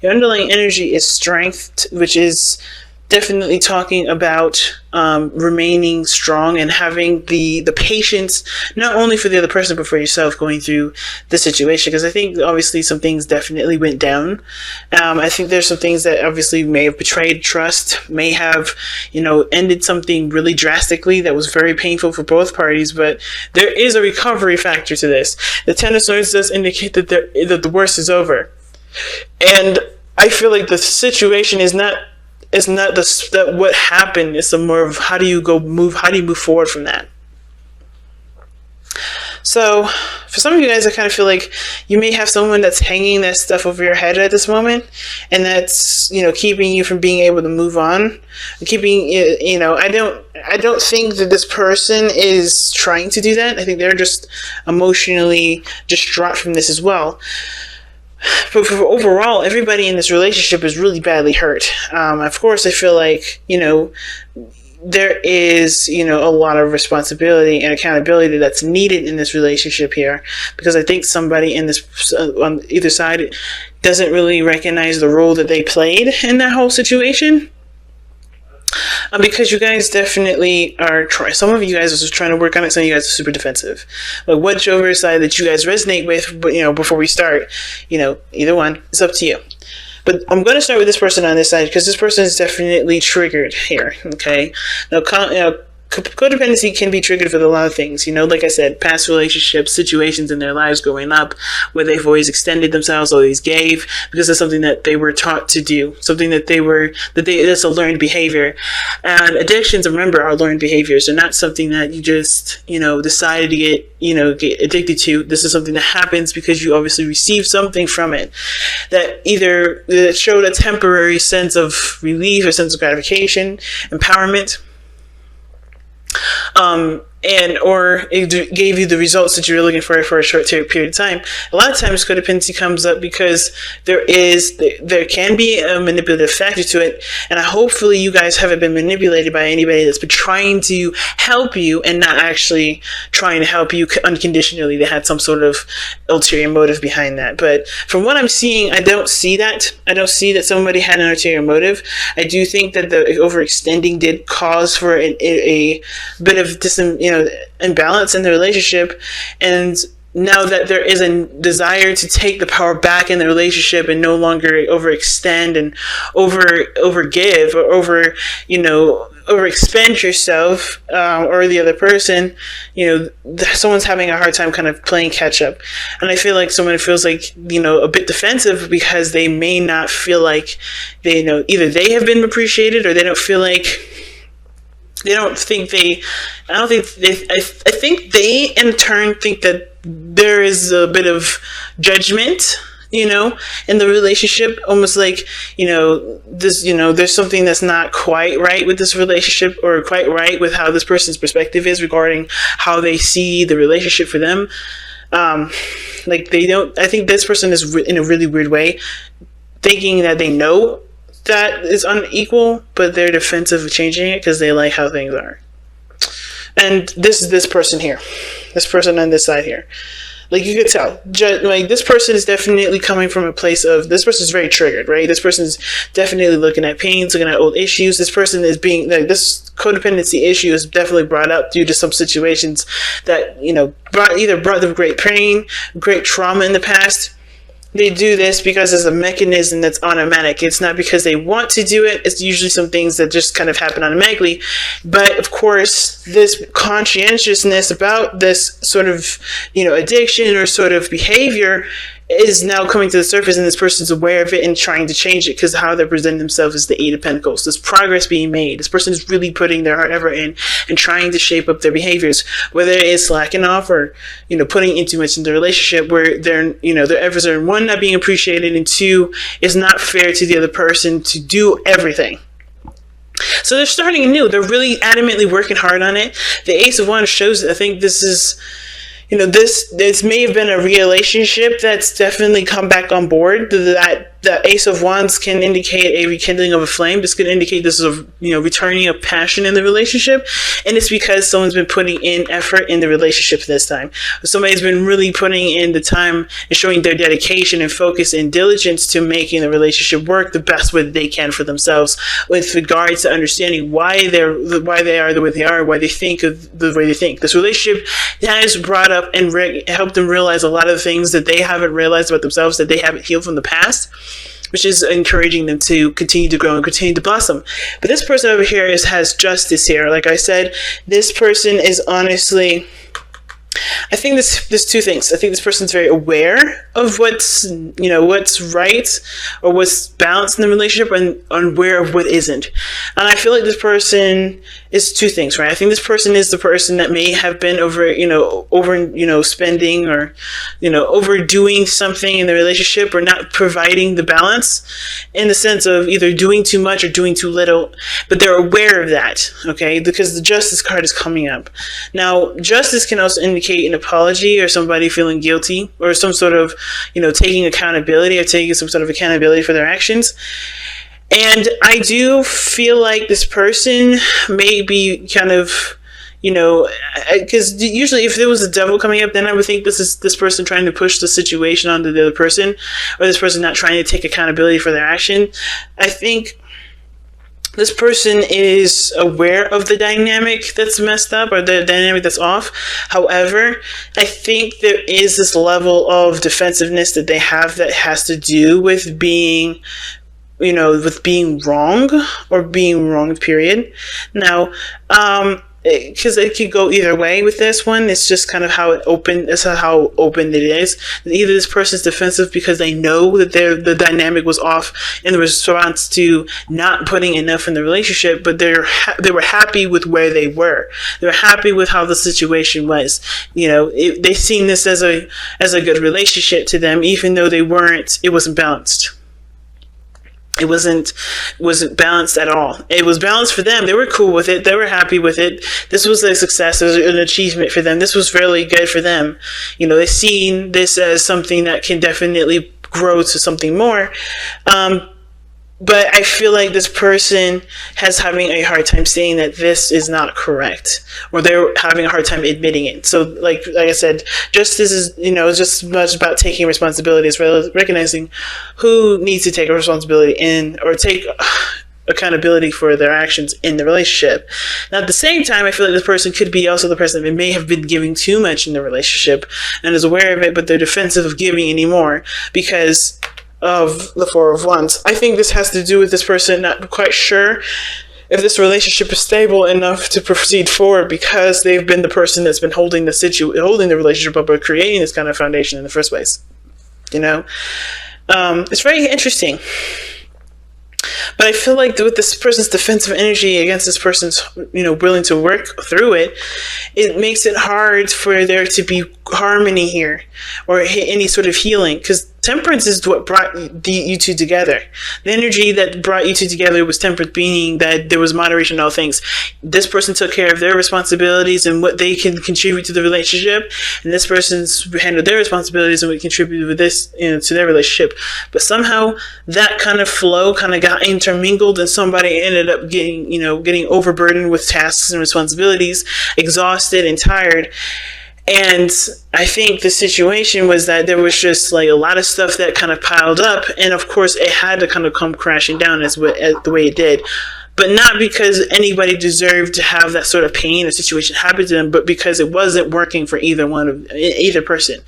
Your underlying energy is strength, which is definitely talking about remaining strong and having the patience, not only for the other person, but for yourself going through the situation. Because I think obviously some things definitely went down. I think there's some things that obviously may have betrayed trust, may have, ended something really drastically that was very painful for both parties. But there is a recovery factor to this. The Ten of Swords does indicate that the worst is over. And I feel like the situation is not what happened. It's more of how do you move forward from that. So for some of you guys, I kind of feel like you may have someone that's hanging that stuff over your head at this moment, and that's keeping you from being able to move on, keeping I don't think that this person is trying to do that. I think they're just emotionally distraught from this as well. But for overall, everybody in this relationship is really badly hurt. Of course, I feel like, there is, a lot of responsibility and accountability that's needed in this relationship here. Because I think somebody in this, on either side, doesn't really recognize the role that they played in that whole situation. Because you guys definitely are some of you guys are just trying to work on it. Some of you guys are super defensive. Like whichever side that you guys resonate with, but before we start, either one, it's up to you. But I'm going to start with this person on this side because this person is definitely triggered here. Okay, now codependency can be triggered with a lot of things. Like I said, past relationships, situations in their lives growing up where they've always extended themselves, always gave, because it's something that they were taught to do, something that it's a learned behavior. And addictions, remember, are learned behaviors. They're not something that you just, decided to get addicted to. This is something that happens because you obviously received something from it that either showed a temporary sense of relief, a sense of gratification, empowerment, or it gave you the results that you were looking for a short period of time. A lot of times codependency comes up because there can be a manipulative factor to it, and hopefully you guys haven't been manipulated by anybody that's been trying to help you and not actually trying to help you unconditionally. They had some sort of ulterior motive behind that. But from what I'm seeing, I don't see that. I don't see that somebody had an ulterior motive. I do think that the overextending did cause for a bit of imbalance in the relationship, and now that there is a desire to take the power back in the relationship and no longer overextend and overgive or overexpend yourself or the other person, someone's having a hard time kind of playing catch up. And I feel like someone feels like, a bit defensive because they may not feel like either they have been appreciated or they don't feel like I think they in turn think that there is a bit of judgment, in the relationship, almost like, there's something that's not quite right with this relationship or quite right with how this person's perspective is regarding how they see the relationship for them. I think this person is in a really weird way thinking that they know that is unequal, but they're defensive of changing it because they like how things are. And this is this person here. This person on this side here. Like, you could tell. This person is definitely coming from a place of, this person is very triggered, right? This person is definitely looking at pains, looking at old issues. This person is being, this codependency issue is definitely brought up due to some situations that, brought them great pain, great trauma in the past. They do this because it's a mechanism that's automatic. It's not because they want to do it. It's usually some things that just kind of happen automatically. But of course, this conscientiousness about this sort of, addiction or sort of behavior is now coming to the surface, and this person's aware of it and trying to change it because how they present themselves is the Eight of Pentacles. There's progress being made. This person is really putting their heart and effort in and trying to shape up their behaviors, whether it's slacking off or, putting in too much in the relationship where their efforts are, one, not being appreciated, and two, it's not fair to the other person to do everything. So they're starting anew. They're really adamantly working hard on it. The Ace of Wands shows that I think this is, this may have been a relationship that's definitely come back on board, that the Ace of Wands can indicate a rekindling of a flame. This could indicate this is a, returning of passion in the relationship. And it's because someone's been putting in effort in the relationship this time. Somebody's been really putting in the time and showing their dedication and focus and diligence to making the relationship work the best way that they can for themselves, with regards to understanding why they are the way they are, why they think of the way they think. This relationship has brought up and helped them realize a lot of things that they haven't realized about themselves, that they haven't healed from the past, which is encouraging them to continue to grow and continue to blossom. But this person over here has justice here. Like I said, this person is honestly, I think there's two things. I think this person's very aware of what's right or what's balanced in the relationship, and unaware of what isn't. And I feel like this person is two things, right? I think this person is the person that may have been over spending or, overdoing something in the relationship, or not providing the balance in the sense of either doing too much or doing too little, but they're aware of that, okay? Because the Justice card is coming up. Now, Justice can also indicate an apology or somebody feeling guilty, or some sort of, taking accountability or taking some sort of accountability for their actions. And I do feel like this person may be kind of, because usually if there was a devil coming up, then I would think this is this person trying to push the situation onto the other person, or this person not trying to take accountability for their action. I think this person is aware of the dynamic that's messed up, or the dynamic that's off. However, I think there is this level of defensiveness that they have that has to do with being wrong, or being wrong, period. Now, because it could go either way with this one. It's just kind of how open it is. Either this person's defensive because they know that the dynamic was off in response to not putting enough in the relationship, but they were happy with where they were. They were happy with how the situation was. They seen this as a good relationship to them, even though it wasn't balanced. It wasn't balanced at all. It was balanced for them. They were cool with it. They were happy with it. This was a success. It was an achievement for them. This was really good for them. They've seen this as something that can definitely grow to something more. But I feel like this person has having a hard time saying that this is not correct, or they're having a hard time admitting it. So like I said, justice is, just as much about taking responsibility as well as recognizing who needs to take a responsibility or take accountability for their actions in the relationship. Now, at the same time, I feel like this person could be also the person that may have been giving too much in the relationship and is aware of it, but they're defensive of giving anymore because of the Four of Wands. I think this has to do with this person not quite sure if this relationship is stable enough to proceed forward, because they've been the person that's been holding the relationship up, or creating this kind of foundation in the first place. It's very interesting. But I feel like with this person's defensive energy against this person's, willing to work through it, it makes it hard for there to be harmony here, or any sort of healing, because temperance is what brought you two together. The energy that brought you two together was temperance, meaning that there was moderation in all things. This person took care of their responsibilities and what they can contribute to the relationship, and this person's handled their responsibilities and what contributed with this, to their relationship. But somehow that kind of flow kind of got intermingled, and somebody ended up getting overburdened with tasks and responsibilities, exhausted and tired. And I think the situation was that there was just like a lot of stuff that kind of piled up, and of course it had to kind of come crashing down as the way it did. But not because anybody deserved to have that sort of pain or situation happen to them, but because it wasn't working for either person.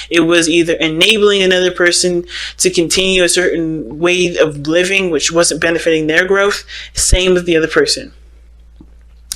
It was either enabling another person to continue a certain way of living, which wasn't benefiting their growth. Same with the other person.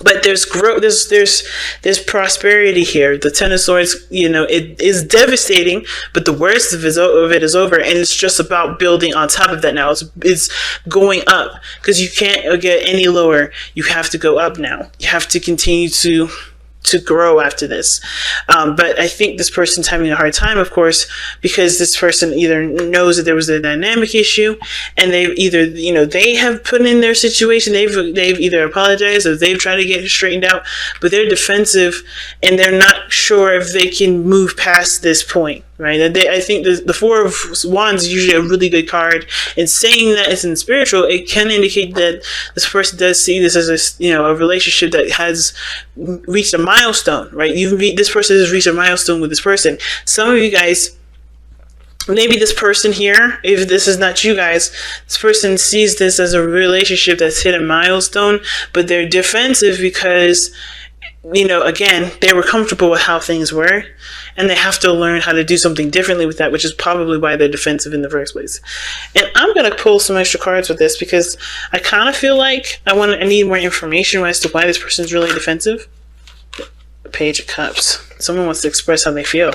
But there's growth, there's prosperity here. The Ten of Swords, it is devastating, but the worst of it is over, and it's just about building on top of that now. It's going up, because you can't get any lower. You have to go up now. You have to continue to grow after this. But I think this person's having a hard time, of course, because this person either knows that there was a dynamic issue, and they've either, they have put in their situation, they've either apologized or they've tried to get it straightened out, but they're defensive and they're not sure if they can move past this point, right? I think the Four of Wands is usually a really good card. And saying that it's in spiritual, it can indicate that this person does see this as a relationship that has reached a milestone, right? This person has reached a milestone with this person. Some of you guys, maybe this person here, if this is not you guys, this person sees this as a relationship that's hit a milestone, but they're defensive because, again, they were comfortable with how things were, and they have to learn how to do something differently with that, which is probably why they're defensive in the first place. And I'm going to pull some extra cards with this because I kind of feel like I need more information as to why this person's really defensive. The Page of Cups. Someone wants to express how they feel.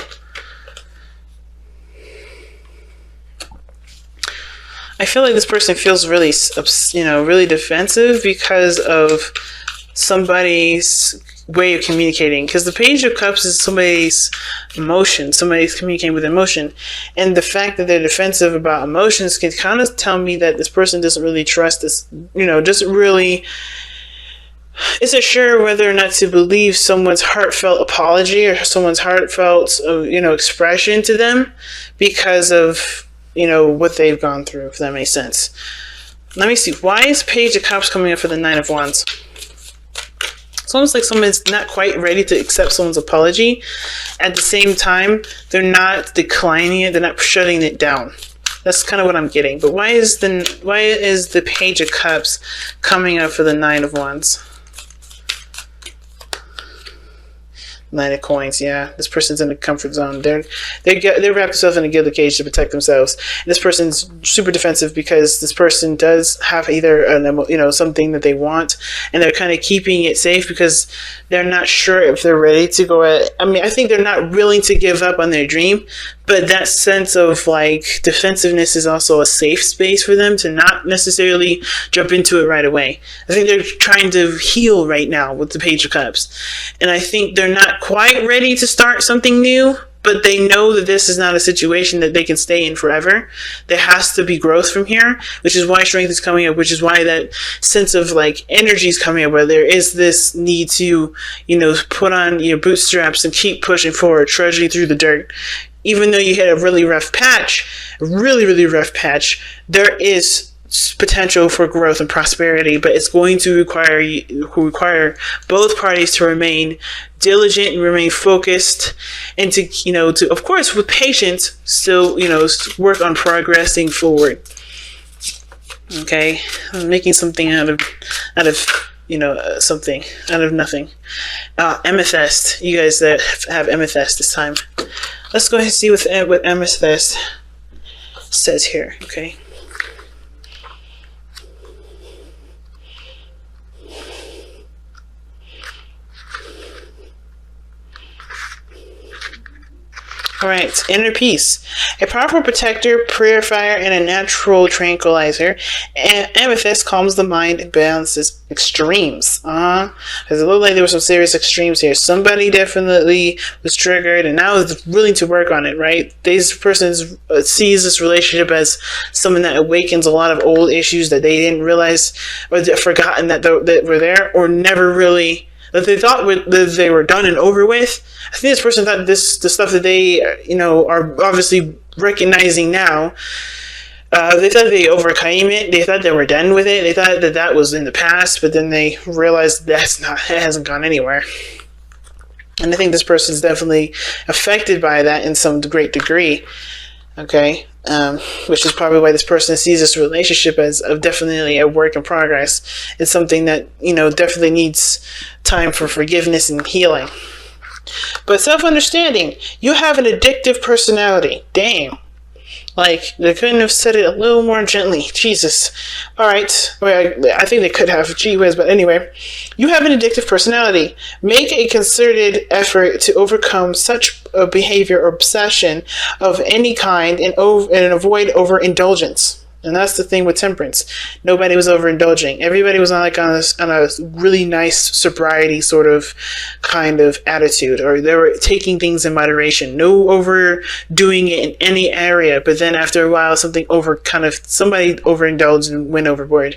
I feel like this person feels really, really defensive because of somebody's way of communicating. Because the Page of Cups is somebody's emotion. Somebody's communicating with emotion. And the fact that they're defensive about emotions can kind of tell me that this person doesn't really trust this, doesn't really, isn't sure whether or not to believe someone's heartfelt apology or someone's heartfelt, expression to them because of, what they've gone through, if that makes sense. Let me see. Why is Page of Cups coming up for the Nine of Wands? It's almost like someone's not quite ready to accept someone's apology. At the same time, they're not declining it. They're not shutting it down. That's kind of what I'm getting. But why is the Page of Cups coming up for the Nine of Wands? Nine of Coins, yeah. This person's in a comfort zone. They wrap themselves in a gilded cage to protect themselves. And this person's super defensive because this person does have either something that they want, and they're kind of keeping it safe because they're not sure if they're ready to go at. I think they're not willing to give up on their dream, but that sense of defensiveness is also a safe space for them to not necessarily jump into it right away. I think they're trying to heal right now with the Page of Cups, and I think they're not quite ready to start something new, but they know that this is not a situation that they can stay in forever. There has to be growth from here, which is why strength is coming up, which is why that sense of energy is coming up, where there is this need to, put on your bootstraps and keep pushing forward, trudging through the dirt. Even though you hit a really rough patch, there is potential for growth and prosperity, but it's going to require both parties to remain diligent and remain focused, and to of course with patience still work on progressing forward. Okay, I'm making something out of something out of nothing. Amethyst. You guys that have amethyst this time, let's go ahead and see what amethyst says here. Okay. All right, inner peace. A powerful protector, purifier, and a natural tranquilizer. Amethyst calms the mind and balances extremes. Because it looked like there were some serious extremes here. Somebody definitely was triggered and now is willing to work on it, right? This person sees this relationship as something that awakens a lot of old issues that they didn't realize or forgotten that were there, or never really, that they thought that they were done and over with. I think this person thought the stuff that they, are obviously recognizing now, they thought they overcame it. They thought they were done with it. They thought that was in the past, but then they realized it hasn't gone anywhere. And I think this person is definitely affected by that in some great degree. Okay. Which is probably why this person sees this relationship as definitely a work in progress. It's something that, definitely needs time for forgiveness and healing. But self-understanding, you have an addictive personality. Damn. They couldn't have said it a little more gently. Jesus. All right. I think they could have. Gee whiz. But anyway, you have an addictive personality. Make a concerted effort to overcome such a behavior or obsession of any kind and avoid overindulgence. And that's the thing with temperance. Nobody was overindulging. Everybody was on a really nice sobriety sort of kind of attitude, or they were taking things in moderation. No overdoing it in any area. But then after a while, somebody overindulged and went overboard.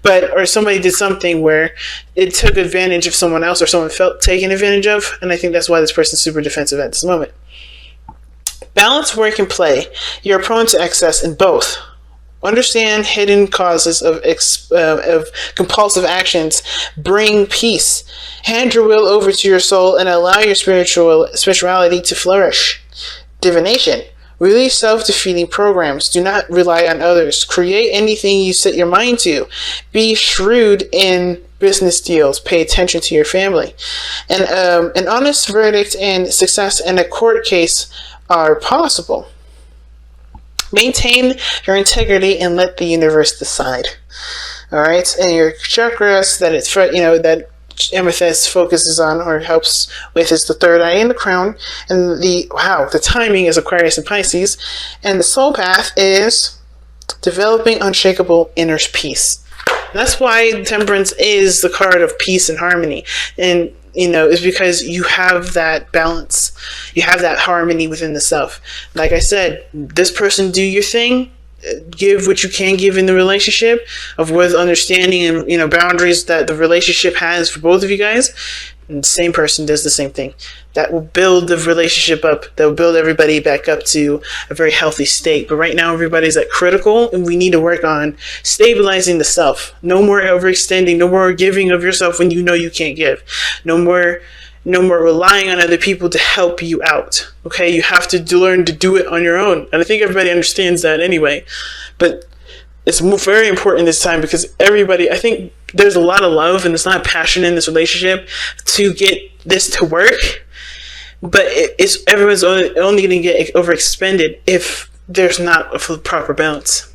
Or somebody did something where it took advantage of someone else, or someone felt taken advantage of. And I think that's why this person's super defensive at this moment. Balance work and play. You're prone to excess in both. Understand hidden causes of compulsive actions. Bring peace. Hand your will over to your soul and allow your spirituality to flourish. Divination. Release self-defeating programs. Do not rely on others. Create anything you set your mind to. Be shrewd in business deals. Pay attention to your family. And an honest verdict and success in a court case are possible. Maintain your integrity and let the universe decide. All right, and your chakras that amethyst focuses on or helps with is the third eye and the crown, and the timing is Aquarius and Pisces, and the soul path is developing unshakable inner peace. That's why Temperance is the card of peace and harmony, and is because you have that balance, you have that harmony within the self. Like I said, this person, do your thing, give what you can give in the relationship with understanding and boundaries that the relationship has for both of you guys, and the same person does the same thing. That will build the relationship up, that will build everybody back up to a very healthy state. But right now everybody's at critical, and we need to work on stabilizing the self. No more overextending, no more giving of yourself when you know you can't give. No more relying on other people to help you out. Okay, you have to learn to do it on your own. And I think everybody understands that anyway. But it's very important this time because I think there's a lot of love and there's a lot of passion in this relationship to get this to work. But everyone's only going to get overexpended if there's not a proper balance.